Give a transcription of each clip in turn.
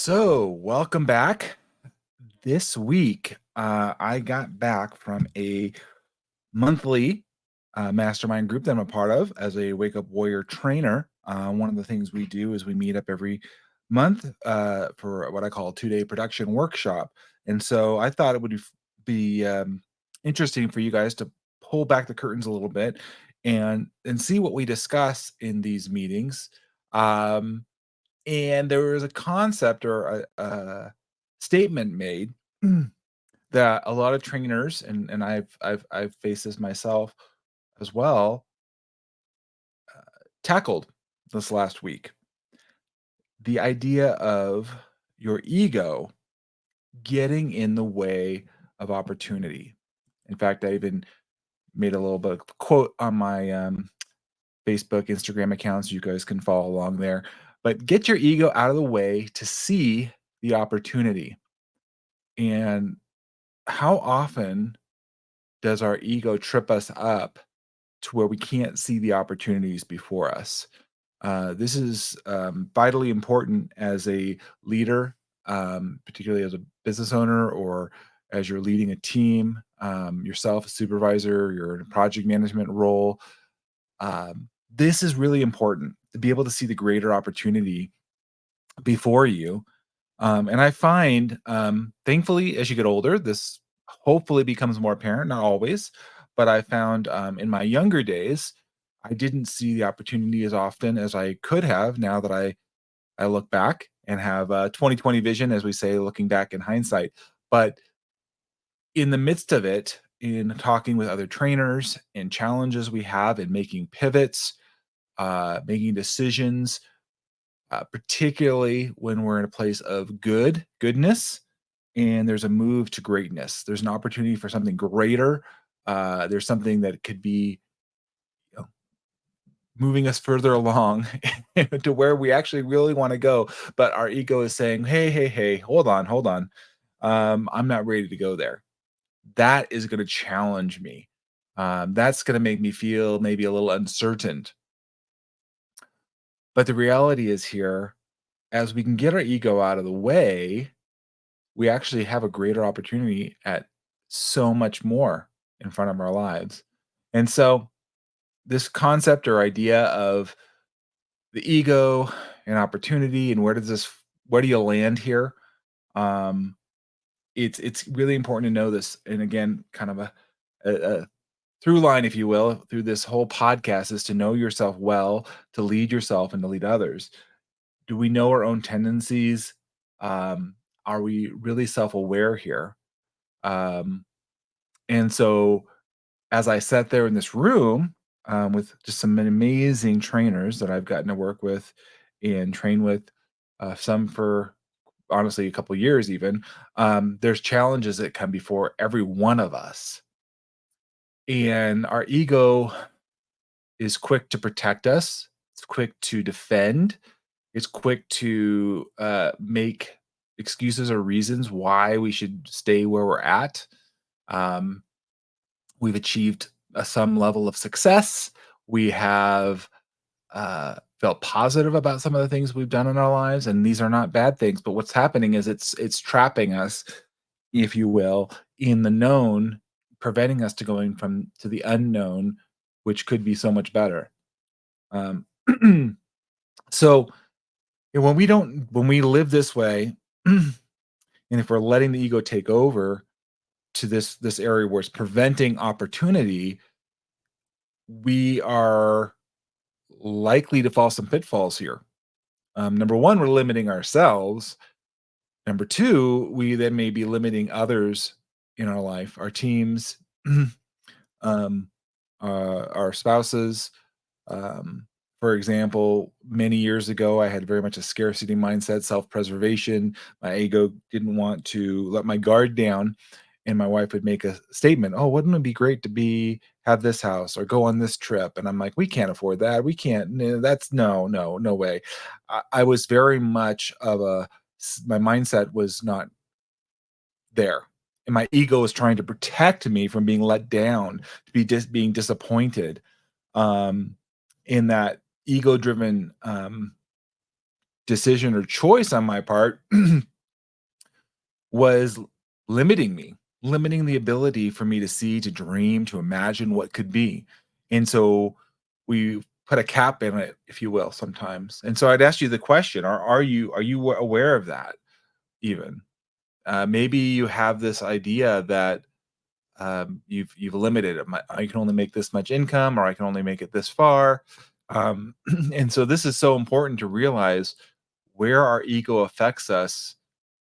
Welcome back. This week, I got back from a monthly mastermind group that I'm a part of as a Wake Up Warrior trainer. One of the things we do is we meet up every month for what I call a 2-day production workshop. And so I thought it would be interesting for you guys to pull back the curtains a little bit and see what we discuss in these meetings. Um, and there was a concept or a statement made that a lot of trainers and I've faced this myself as well, tackled this last week. The idea of your ego getting in the way of opportunity. In fact, I even made a little bit of quote on my Facebook, Instagram accounts. You guys can follow along there. But get your ego out of the way to see the opportunity. And how often does our ego trip us up to where we can't see the opportunities before us? This is vitally important as a leader, particularly as a business owner or as you're leading a team, yourself, a supervisor, you're in a project management role. This is really important to be able to see the greater opportunity before you. And I find, thankfully, as you get older, this hopefully becomes more apparent, not always, but I found in my younger days, I didn't see the opportunity as often as I could have now that I look back and have 20/20 vision, as we say, looking back in hindsight. But in the midst of it, in talking with other trainers and challenges we have in making pivots, making decisions, particularly when we're in a place of goodness, and there's a move to greatness. There's an opportunity for something greater. There's something that could be, you know, moving us further along to where we actually really want to go. But our ego is saying, "Hey, hey, hey, hold on, hold on. I'm not ready to go there." That is going to challenge me. That's going to make me feel maybe a little uncertain. But the reality is here, as we can get our ego out of the way, we actually have a greater opportunity at so much more in front of our lives. And so this concept or idea of the ego and opportunity and where do you land here? Um, it's really important to know this. And again, kind of a through line, if you will, through this whole podcast is to know yourself well, to lead yourself and to lead others. Do we know our own tendencies? Um, are we really self-aware here? Um, And so as I sat there in this room, with just some amazing trainers that I've gotten to work with and train with, some for honestly a couple years even, there's challenges that come before every one of us. And our ego is quick to protect us. It's quick to defend. It's quick to make excuses or reasons why we should stay where we're at. Um, we've achieved some level of success. We have felt positive about some of the things we've done in our lives, and these are not bad things. But what's happening is it's trapping us, if you will, in the known, preventing us to going from to the unknown, which could be so much better. Um, so when we live this way, and if we're letting the ego take over to this area where it's preventing opportunity, we are likely to fall some pitfalls here. Number one, we're limiting ourselves. Number two, we then may be limiting others in our life, our teams, um, our spouses. Um, for example, many years ago, I had very much a scarcity mindset, self preservation. My ego didn't want to let my guard down. And my wife would make a statement, "Oh, wouldn't it be great to have this house or go on this trip?" And I'm like, "We can't afford that. We can't. No, that's no way." I was very much of my mindset was not there. And my ego was trying to protect me from being let down, to be being disappointed, um, in that ego-driven, decision or choice on my part was limiting me, limiting the ability for me to see, to dream, to imagine what could be. And so we put a cap in it, if you will, sometimes. And so I'd ask you the question: are you aware of that? Even maybe you have this idea that you've limited it. I can only make this much income, or I can only make it this far. And so this is so important to realize where our ego affects us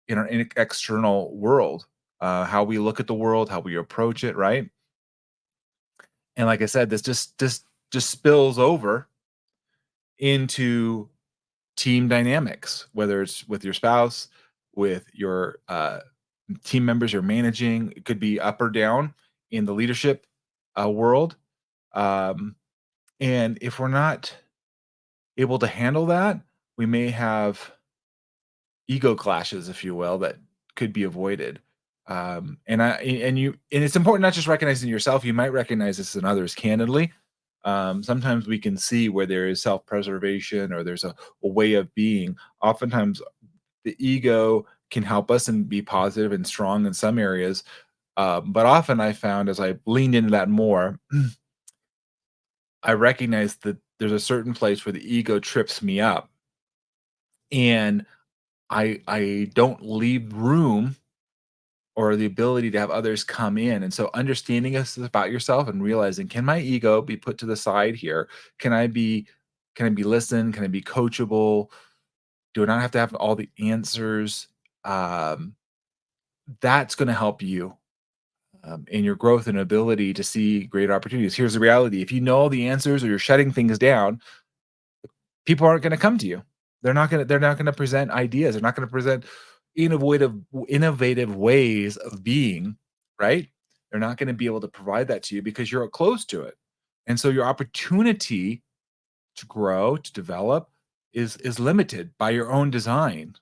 in our external world, how we look at the world, how we approach it, right? And like I said, this just spills over into team dynamics, whether it's with your spouse, with your team members you're managing. It could be up or down in the leadership world. Um, and if we're not able to handle that, we may have ego clashes, if you will, that could be avoided. And it's important not just recognizing yourself. You might recognize this in others candidly. Sometimes we can see where there is self-preservation or there's a way of being. Oftentimes, the ego can help us and be positive and strong in some areas. But often I found as I leaned into that more, I recognized that there's a certain place where the ego trips me up, and I don't leave room or the ability to have others come in. And so understanding this about yourself and realizing, can my ego be put to the side here? Can I be can I be listened? Can I be coachable? Do I not have to have all the answers? Um, that's going to help you in your growth and ability to see great opportunities. Here's the reality: if you know all the answers or you're shutting things down, people aren't going to come to you. They're not going to present ideas. They're not going to present innovative innovative ways of being, right? They're not going to be able to provide that to you because you're close to it. And so your opportunity to grow, to develop is limited by your own design.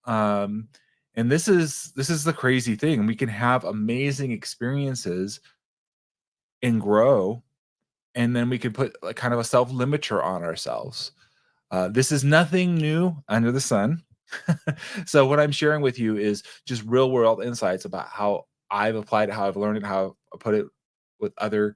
Um and this is the crazy thing. We can have amazing experiences and grow, and then we can put like kind of a self limiter on ourselves. This is nothing new under the sun. So what I'm sharing with you is just real world insights about how I've applied it, how I've learned it, how I put it with other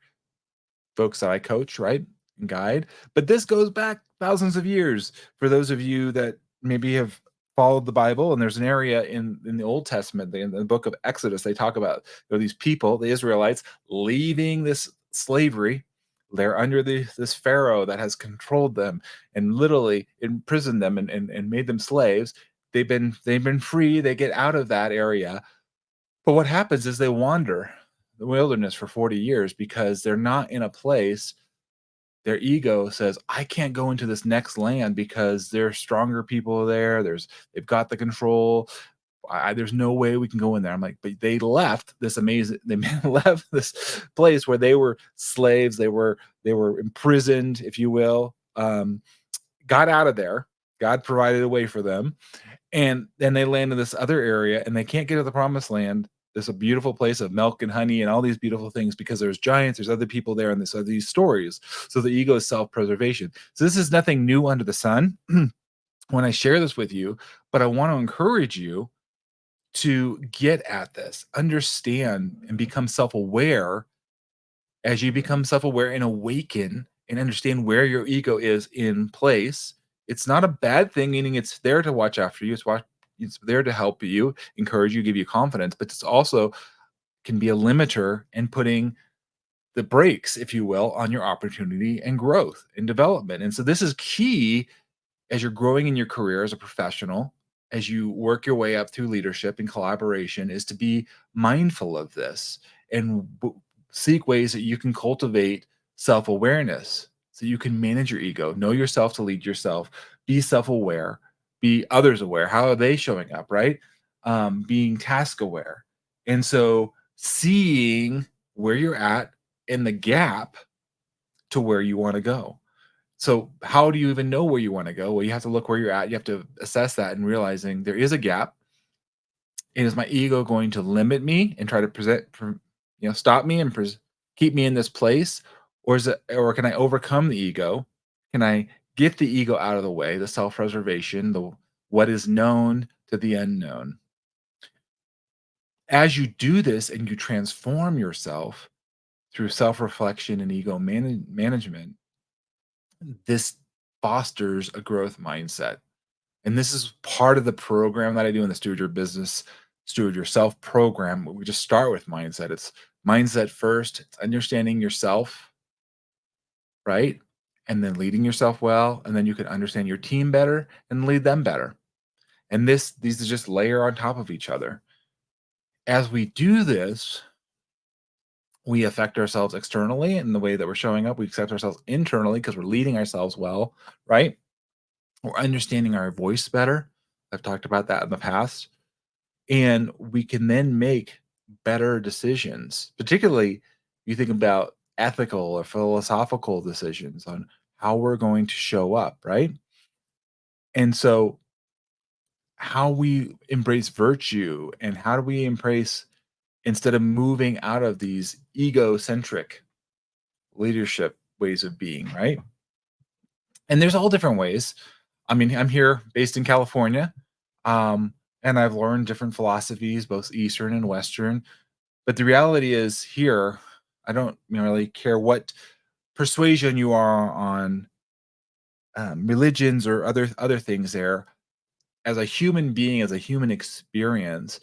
folks that I coach, right, and guide. But this goes back thousands of years. For those of you that maybe have followed the Bible, and there's an area in the Old Testament, in the book of Exodus, they talk about, these people, the Israelites, leaving this slavery. They're under this Pharaoh that has controlled them and literally imprisoned them and made them slaves. They've been free. They get out of that area, but what happens is they wander the wilderness for 40 years because they're not in a place. Their ego says, I can't go into this next land because there's stronger people there. They've got the control. There's no way we can go in there. I'm like, but they left this amazing. They left this place where they were slaves. They were imprisoned, if you will. Got out of there. God provided a way for them, and then they land in this other area and they can't get to the promised land. There's a beautiful place of milk and honey and all these beautiful things because there's giants, there's other people there, and there's these stories. So the ego is self-preservation. So this is nothing new under the sun when I share this with you, but I want to encourage you to get at this, understand, and become self-aware. As you become self-aware and awaken and understand where your ego is in place, it's not a bad thing, meaning it's there to watch after you. It's there to help you, encourage you, give you confidence, but it's also can be a limiter and putting the brakes, if you will, on your opportunity and growth and development. And so this is key as you're growing in your career as a professional, as you work your way up through leadership and collaboration, is to be mindful of this and seek ways that you can cultivate self awareness so you can manage your ego, know yourself to lead yourself, be self aware, be others aware. How are they showing up, right? Being task aware. And so seeing where you're at in the gap to where you want to go. So how do you even know where you want to go? Well, you have to look where you're at. You have to assess that and realizing there is a gap. And is my ego going to limit me and try to stop me and keep me in this place, or or can I overcome the ego? Can I get the ego out of the way, the self-preservation, the what is known to the unknown. As you do this and you transform yourself through self-reflection and ego management, this fosters a growth mindset. And this is part of the program that I do in the Steward Your Business, Steward Yourself program. We just start with mindset. It's mindset first, it's understanding yourself, right? And then leading yourself well. And then you can understand your team better and lead them better. And these are just layer on top of each other. As we do this, we affect ourselves externally in the way that we're showing up. We accept ourselves internally because we're leading ourselves well, right? We're understanding our voice better. I've talked about that in the past. And we can then make better decisions, particularly you think about ethical or philosophical decisions on how we're going to show up, right? And so, how we embrace virtue and how do we embrace instead of moving out of these egocentric leadership ways of being, right? And there's all different ways. I mean, I'm here based in California, um, and I've learned different philosophies, both Eastern and Western. But the reality is, here, I don't really care what persuasion you are on, religions or other things. There, as a human being, as a human experience,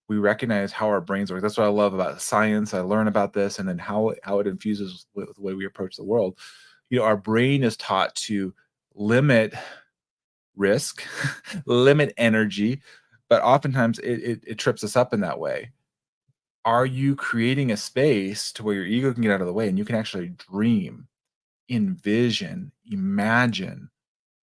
we recognize how our brains work. That's what I love about science. I learn about this, and then how it infuses with the way we approach the world. Our brain is taught to limit risk, limit energy, but oftentimes it trips us up in that way. Are you creating a space to where your ego can get out of the way and you can actually dream, envision, imagine?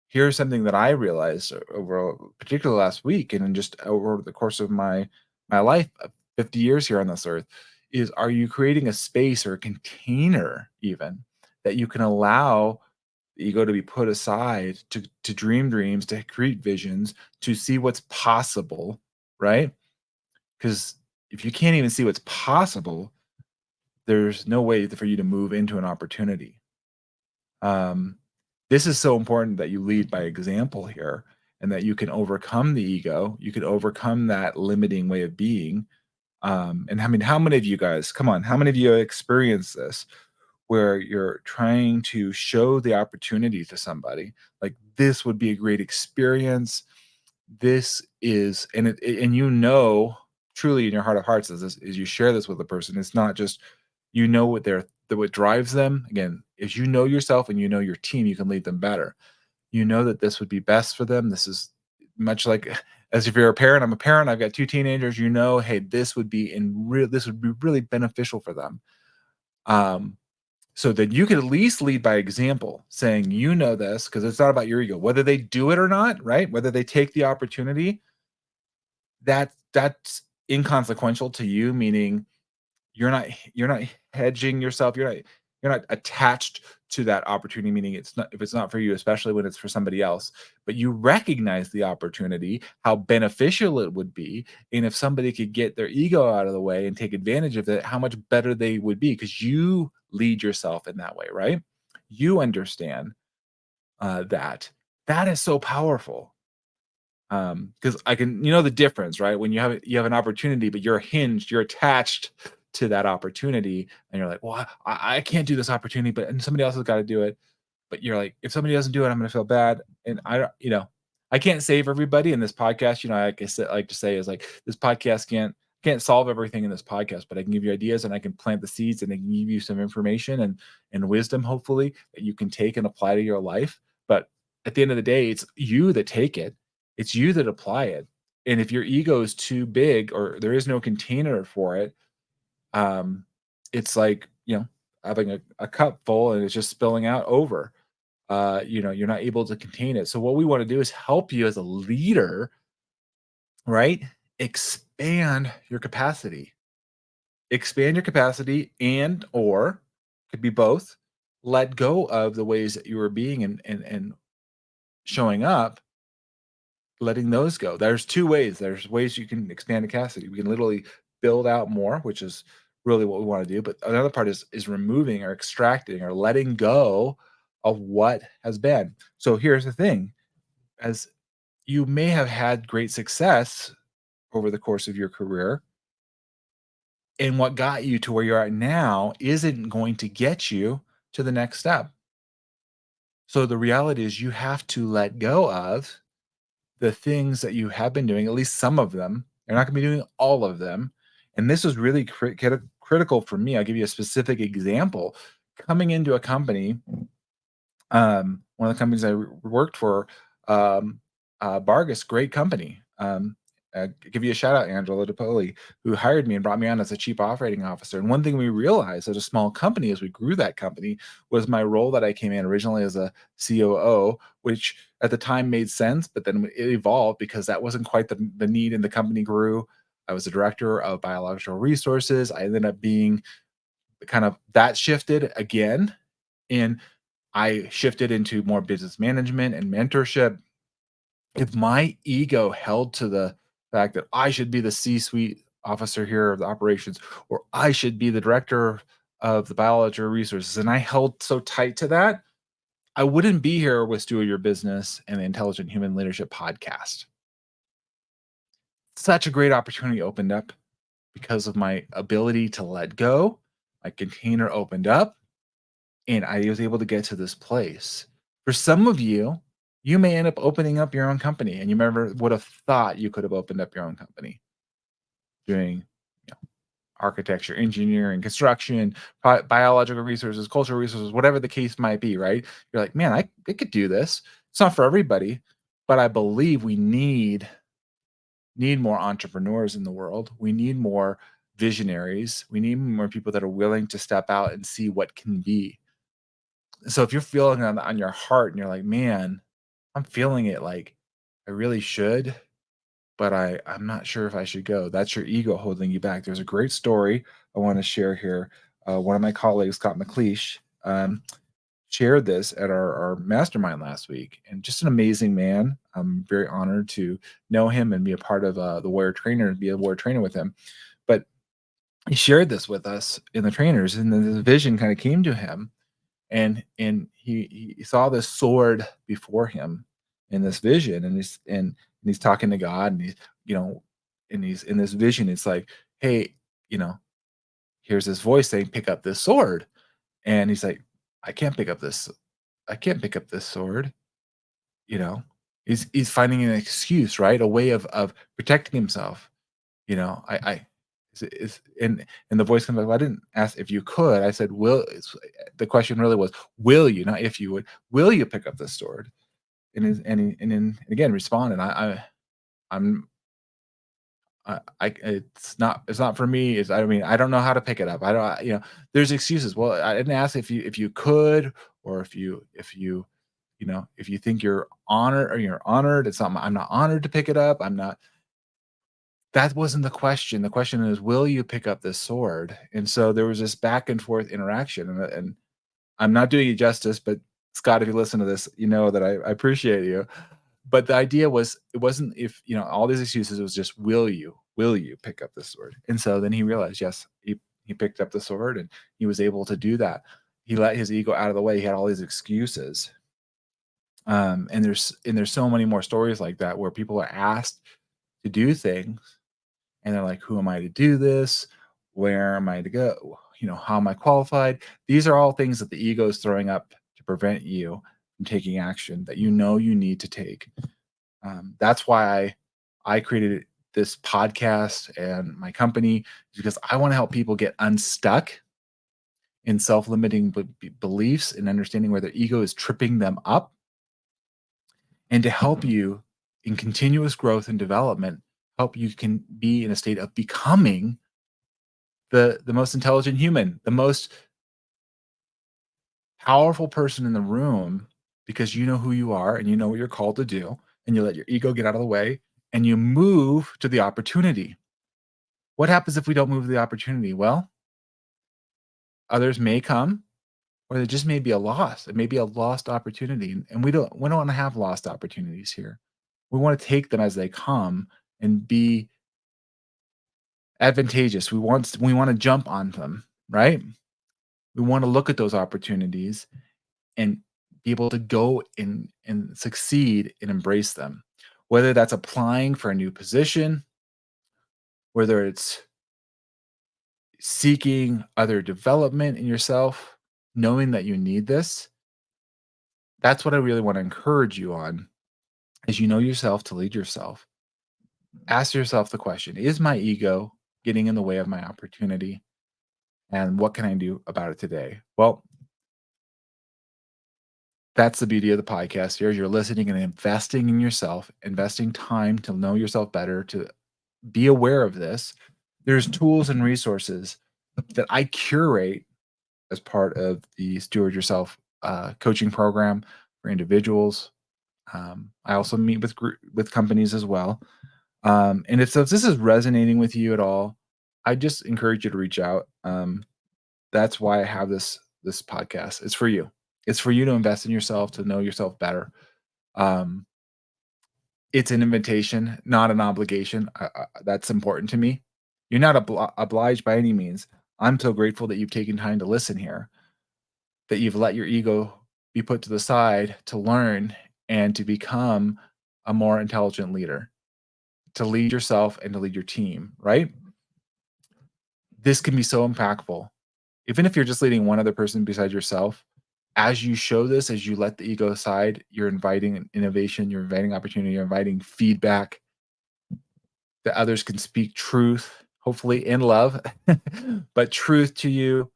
Here's something that I realized over particularly last week and then just over the course of my life, 50 years here on this earth, is are you creating a space or a container even that you can allow the ego to be put aside to dream dreams, to create visions, to see what's possible, right? Because if you can't even see what's possible, there's no way for you to move into an opportunity. Um, this is so important that you lead by example here and that you can overcome the ego. You can overcome that limiting way of being. And I mean, how many of you guys, come on, how many of you have experienced this where you're trying to show the opportunity to somebody? Like, this would be a great experience. This is, and truly in your heart of hearts, is you share this with a person. It's not just what what drives them. Again, is you know yourself and you know your team, you can lead them better. You know that this would be best for them. This is much like as if you're a parent. I'm a parent. I've got two teenagers. Hey, this would be really beneficial for them. Um, so that you could at least lead by example, saying this because it's not about your ego, whether they do it or not, right? Whether they take the opportunity, that's inconsequential to you, meaning you're not hedging yourself. You're not attached to that opportunity, meaning it's not if it's not for you, especially when it's for somebody else. But you recognize the opportunity, how beneficial it would be, and if somebody could get their ego out of the way and take advantage of it, how much better they would be because you lead yourself in that way, right? You understand that. That is so powerful. Because I can the difference, right? When you have an opportunity, but you're hinged, you're attached to that opportunity, and you're like, "Well, I can't do this opportunity, but and somebody else has gotta do it." But you're like, "If somebody doesn't do it, I'm gonna feel bad." And I don't I can't save everybody in this podcast, like I said, like to say is like, this podcast can't solve everything in this podcast, but I can give you ideas and I can plant the seeds and I can give you some information and wisdom, hopefully, that you can take and apply to your life. But at the end of the day, it's you that take it. It's you that apply it. And if your ego is too big or there is no container for it, um, it's like, having a cup full and it's just spilling out over. You're not able to contain it. So what we want to do is help you as a leader, right? Expand your capacity. Expand your capacity and or could be both. Let go of the ways that you were being and showing up, letting those go. There's two ways. There's ways you can expand capacity. We can literally build out more, which is really what we want to do. But another part is removing or extracting or letting go of what has been. So here's the thing: as you may have had great success over the course of your career, and what got you to where you're at now isn't going to get you to the next step. So the reality is you have to let go of the things that you have been doing, at least some of them. You're not going to be doing all of them. And this was really critical for me. I'll give you a specific example. Coming into a company, one of the companies worked for, um, Bargus, great company. Give you a shout out, Angela DePoli, who hired me and brought me on as a chief operating officer. And one thing we realized as a small company, as we grew that company, was my role that I came in originally as a COO, which at the time made sense, but then it evolved because that wasn't quite the need, and the company grew. I was the director of biological resources. I ended up being kind of that shifted again, and I shifted into more business management and mentorship. If my ego held to the fact that I should be the C-suite officer here of the operations, or I should be the director of the biological resources, and I held so tight to that, I wouldn't be here with Steward Your Business and the Intelligent Human Leadership podcast. Such a great opportunity opened up because of my ability to let go. My container opened up, and I was able to get to this place. For some of you, you may end up opening up your own company, and you never would have thought you could have opened up your own company doing, architecture, engineering, construction, biological resources, cultural resources, whatever the case might be, right? You're like, man, I could do this. It's not for everybody, but I believe we need more entrepreneurs in the world. We need more visionaries. We need more people that are willing to step out and see what can be. So if you're feeling on your heart and you're like, man, I'm feeling it, like I really should, but I'm not sure if I should go. That's your ego holding you back. There's a great story I want to share here. One of my colleagues, Scott McLeish, shared this at our mastermind last week, and just an amazing man. I'm very honored to know him and be a part of the Warrior Trainer and be a Warrior Trainer with him. But he shared this with us in the trainers, and then the vision kind of came to him, and he saw this sword before him in this vision, and he's talking to God, and he's, and he's in this vision. It's like, hey, you know, here's this voice saying, pick up this sword, and he's like, I can't pick up this. I can't pick up this sword. You know, he's finding an excuse, right? A way of protecting himself. I is and the voice comes back, "Well, I didn't ask if you could. I said, will." The question really was, "Will you?" Not if you would. "Will you pick up this sword?" And then again responded, I'm it's not for me. I mean, I don't know how to pick it up. I don't, there's excuses. Well, I didn't ask if you could, or if you think you're honored, or you're honored. I'm not honored to pick it up. That wasn't the question. The question is, will you pick up this sword? And so there was this back and forth interaction, and I'm not doing you justice, but Scott, if you listen to this, you know that I appreciate you. But the idea was, it wasn't if, all these excuses. It was just, will you pick up this sword? And so then he realized, yes, he picked up the sword, and he was able to do that. He let his ego out of the way. He had all these excuses. And there's so many more stories like that where people are asked to do things, and they're like, who am I to do this? Where am I to go? How am I qualified? These are all things that the ego is throwing up to prevent you from taking action that you need to take. That's why I created this podcast and my company, because I want to help people get unstuck in self-limiting beliefs and understanding where their ego is tripping them up, and to help you in continuous growth and development, help you can be in a state of becoming the most intelligent human, the most powerful person in the room, because you know who you are and you know what you're called to do, and you let your ego get out of the way, and you move to the opportunity. What happens if we don't move to the opportunity? Well, others may come, or there just may be a loss. It may be a lost opportunity, and we don't want to have lost opportunities here. We want to take them as they come and be advantageous. We want to jump on them, right? We want to look at those opportunities and be able to go and succeed and embrace them. whether that's applying for a new position, whether it's seeking other development in yourself, knowing that you need this. That's what I really want to encourage you on. As you know yourself to lead yourself, ask yourself the question, is my ego getting in the way of my opportunity? And what can I do about it today? Well, that's the beauty of the podcast here. You're listening and investing in yourself, investing time to know yourself better, to be aware of this. There's tools and resources that I curate as part of the Steward Yourself coaching program for individuals. I also meet with companies as well. And if this is resonating with you at all, I just encourage you to reach out. That's why I have this podcast. It's for you. It's for you to invest in yourself, to know yourself better. Um, it's an invitation, not an obligation. That's important to me. You're not obliged by any means. I'm so grateful that you've taken time to listen here, that you've let your ego be put to the side to learn and to become a more intelligent leader, to lead yourself and to lead your team, right? This can be so impactful. Even if you're just leading one other person besides yourself, as you show this, as you let the ego aside, you're inviting innovation, you're inviting opportunity, you're inviting feedback that others can speak truth, hopefully in love, but truth to you,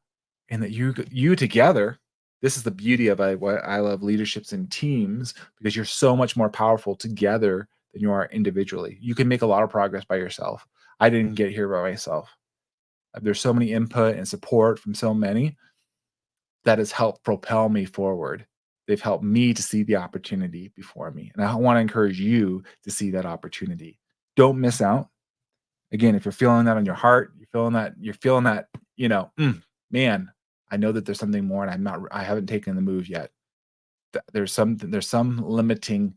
and that you together. This is the beauty of what I love leaderships and teams, because you're so much more powerful together than you are individually. You can make a lot of progress by yourself. I didn't get here by myself. There's so many input and support from so many that has helped propel me forward. They've helped me to see the opportunity before me. And I want to encourage you to see that opportunity. Don't miss out. Again, if you're feeling that on your heart, you're feeling that, you know, man, I know that there's something more and I haven't taken the move yet. There's some limiting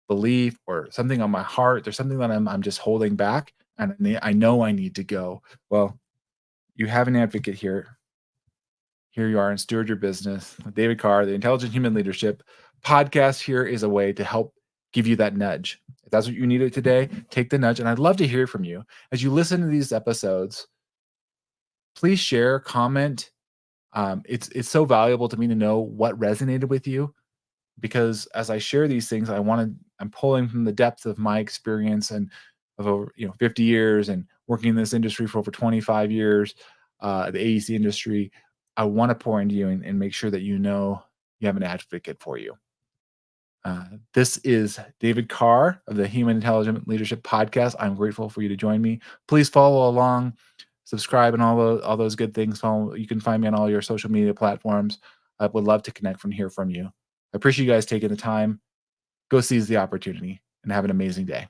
belief or something on my heart. There's something that I'm just holding back and I know I need to go. Well, you have an advocate here. Here you are in Steward Your Business with David Carr, the Intelligent Human Leadership podcast. Here is a way to help give you that nudge. If that's what you needed today, take the nudge. And I'd love to hear from you. As you listen to these episodes, please share, comment. It's so valuable to me to know what resonated with you, because as I share these things, I'm pulling from the depth of my experience and of over 50 years and working in this industry for over 25 years, the AEC industry. I want to pour into you and make sure that you have an advocate for you. This is David Carr of the Human Intelligent Leadership Podcast. I'm grateful for you to join me. Please follow along, subscribe, and all those good things. Follow. You can find me on all your social media platforms. I would love to connect from here from you. I appreciate you guys taking the time. Go seize the opportunity and have an amazing day.